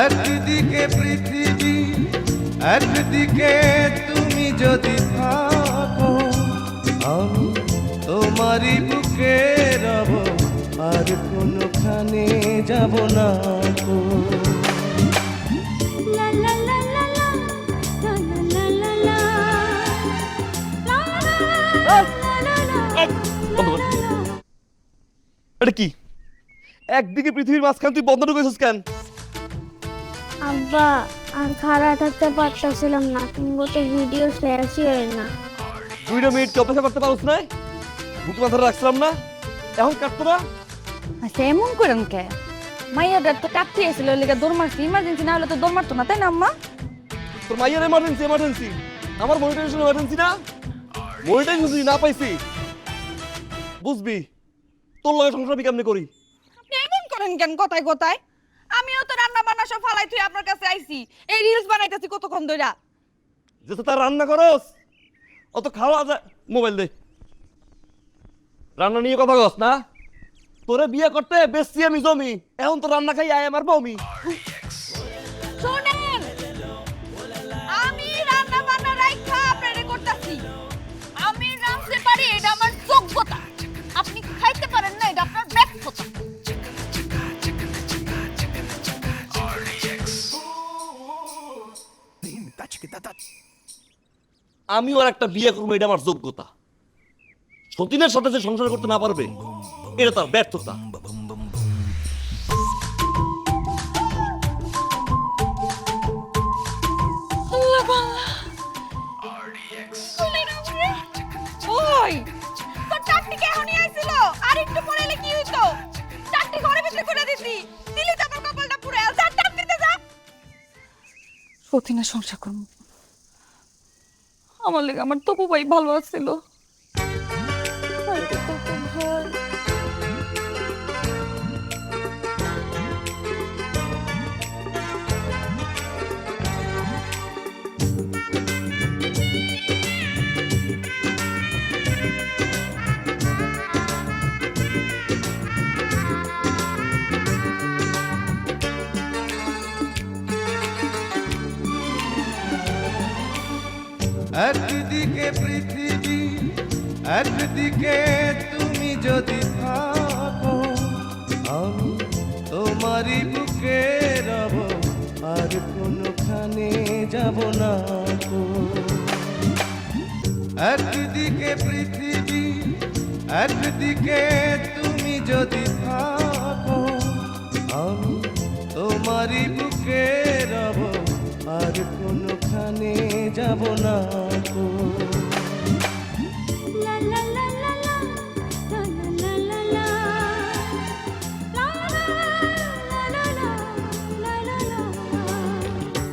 একদিকে পৃথিবী একদিকে তুমি যদি থাকো, আমি তোমারই বুকে রব, আর কোনোখানে যাব না গো। এটা কি? একদিকে পৃথিবীর মাঝখান তুই বন্ধ ঢুকেছিস কেন? আব্বা আর খারাপ থাকতে পারতেছিলাম না, তুমি তো ভিডিও শেয়ারই হয় না। 2 মিনিট অপেক্ষা করতে পারছ না? বুকে মাথা রাখছিলাম না, এখন কাটতো না? আচ্ছা এমন করেন কে? মাইয়াটার তো কাটতে এসেছিল, লেগে দৌড় মারছি, ইমার্জেন্সি না হলে তো দৌড় মারতো না, তাই না আম্মা? তোর মাইয়ার এমার্জেন্সি আমার মনিটাইজেশন এমার্জেন্সি না? মনিটাইজেশন যদি না পাইছি বুঝবি তোর লগে সংসার আমি কেমনে করি। আপনি এমন করেন কেন কথায় কথায়? আমিও তো রান্না বান্না সব ফালাই তুই আপনার কাছে আইছি, এই রিলস বানাইতেছি কতক্ষণ ধইরা। যেটা তার রান্না করস অত খাওয়া যায়। মোবাইল দে, রান্না নিয়ে কথা কস না। তোরে বিয়ে করতে বেশি আমি জমি, এখন তো রান্না খাই আয় আমার বমি। শুনেন, আমি রান্না বান্না রাইখা আপনারে করতেছি, আমি রাঁধতে পারি, এটা আমার যোগ্যতা। আপনি খাইতে পারেন না, এটা আপনার ব্যর্থতা। আমি ওর একটা বিয়ে করবো, এটা আমার যোগ্যতা। সতীনের সাথে যে সংসার করতে না পারবে এটা তার ব্যর্থতা। ওই তোর চাকরি কে এখনই আইছিল? আর একটু পরে এলে কি হইতো? চাকরি ঘরে ভিতরে করে দিছি, দিলি তো আমার কপালটা পুরো যা চাপ দিতে যা। সতীনের সংসার করব, আমার লেগে আমার তপু ভাই ভালো আছিল। একদিকে পৃথিবী একদিকে তুমি যদি থাকো, আমি তোমারই বুকে রব, আর কোনোখানে যাব না গো। একদিকে পৃথিবী একদিকে তুমি যদি থাকো, আমি তোমারই বুকে রব, আর কোনোখানে যাব না গো।